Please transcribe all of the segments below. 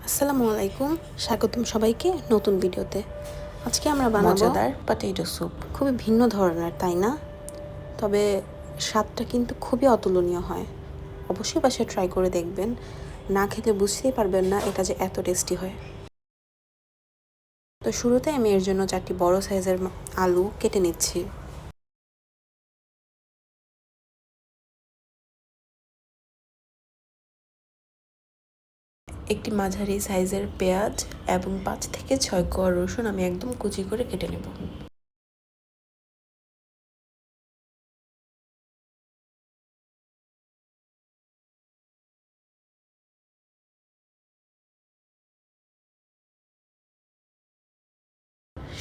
আসসালামু আলাইকুম, স্বাগতম সবাইকে নতুন ভিডিওতে। আজকে আমরা বানাবো মজাদার পটেটো স্যুপ। খুবই ভিন্ন ধরনের, তাই না? তবে স্বাদটা কিন্তু খুবই অতুলনীয় হয়। অবশ্যই বাসায় ট্রাই করে দেখবেন, না খেলে বুঝতেই পারবেন না এটা যে এত টেস্টি হয়। তো শুরুতে আমি এর জন্য 4টি বড় সাইজের আলু কেটে নিচ্ছি। একটি মাঝারি সাইজের পেঁয়াজ এবং 5 থেকে 6 কোয়া রসুন আমি একদম কুচি করে কেটে নেব।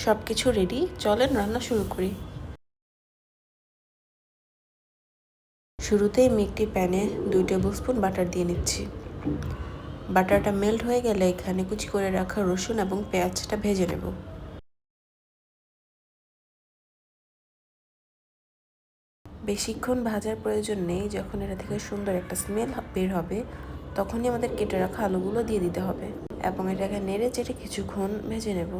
সব কিছু রেডি, চলেন রান্না শুরু করি। শুরুতেই আমি একটি প্যানে 2 টেবিল স্পুন বাটার দিয়ে নিচ্ছি। বাটারটা মেল্ট হয়ে গেলে এখানে কুচি করে রাখা রসুন এবং পেঁয়াজটা ভেজে নেব। বেশিক্ষণ ভাজার প্রয়োজন নেই, যখন এটা থেকে সুন্দর একটা স্মেল বের হবে তখনই আমাদের কেটে রাখা আলুগুলো দিয়ে দিতে হবে এবং এটাকে নেড়ে চেড়ে কিছুক্ষণ ভেজে নেব।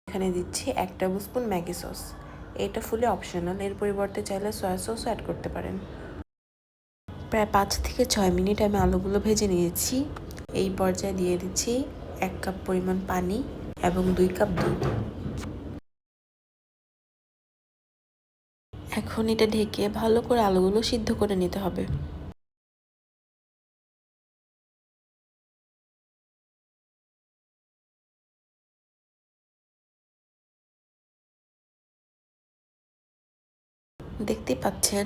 এখানে দিচ্ছি 1 টেবিল স্পুন ম্যাগি সস। এটা ফুলি অপশনাল, এর পরিবর্তে চাইলে সয়া সসও অ্যাড করতে পারেন। প্রায় 5 থেকে 6 মিনিট আমি আলুগুলো ভেজে নিয়েছি। এই পর্যায়ে দিয়ে দিচ্ছি 1 কাপ পরিমাণ পানি এবং 2 কাপ দুধ। এখন এটা ঢেকে ভালো করে আলুগুলো সিদ্ধ করে নিতে হবে। দেখতেই পাচ্ছেন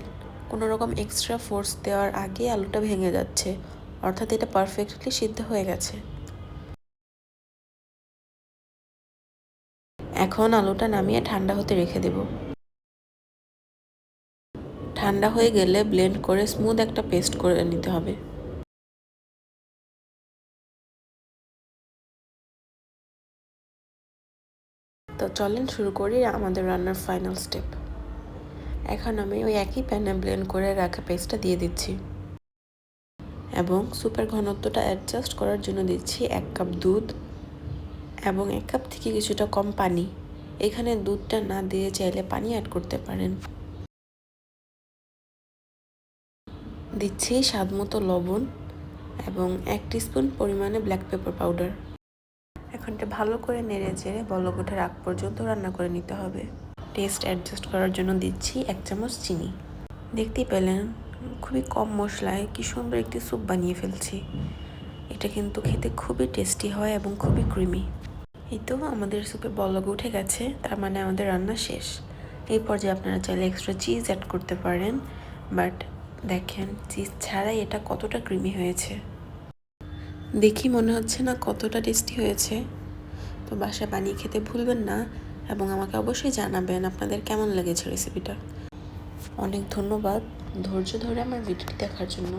কোনো রকম এক্সট্রা ফোর্স দেওয়ার আগে আলুটা ভেঙে যাচ্ছে, অর্থাৎ এটা পারফেক্টলি সিদ্ধ হয়ে গেছে। এখন আলুটা নামিয়ে ঠান্ডা হতে রেখে দেব। ঠান্ডা হয়ে গেলে ব্লেন্ড করে স্মুথ একটা পেস্ট করে নিতে হবে। তো চলেন শুরু করি আমাদের রান্নার ফাইনাল স্টেপ। এখন আমি ওই একই প্যানে ব্লেন্ড করে রাখা পেস্টটা দিয়ে দিচ্ছি এবং সুপের ঘনত্বটা অ্যাডজাস্ট করার জন্য দিচ্ছি 1 কাপ দুধ এবং 1 কাপ থেকে কিছুটা কম পানি। এখানে দুধটা না দিয়ে চাইলে পানি অ্যাড করতে পারেন। দিচ্ছি স্বাদমতো লবণ এবং 1 টিস্পুন পরিমাণে ব্ল্যাক পেপার পাউডার। এখন এটা ভালো করে নেড়ে চেড়ে বলক ওঠার আগ পর্যন্ত রান্না করে নিতে হবে। টেস্ট অ্যাডজাস্ট করার জন্য দিচ্ছি 1 চামচ চিনি। দেখতেই পেলেন খুবই কম মশলায় কি সুন্দর একটি স্যুপ বানিয়ে ফেলছি। এটা কিন্তু খেতে খুবই টেস্টি হয় এবং খুবই ক্রিমি। এই তো আমাদের স্যুপে বলক উঠে গেছে, তার মানে আমাদের রান্না শেষ। এই পর্যায়ে আপনারা চাইলে এক্সট্রা চিজ অ্যাড করতে পারেন, বাট দেখেন চিজ ছাড়াই এটা কতটা ক্রিমি হয়েছে। দেখি মনে হচ্ছে না কতটা টেস্টি হয়েছে। তো বাসায় বানিয়ে খেতে ভুলবেন না এবং আমাকে অবশ্যই জানাবেন আপনাদের কেমন লেগেছে রেসিপিটা। অনেক ধন্যবাদ ধৈর্য ধরে আমার ভিডিওটি দেখার জন্য।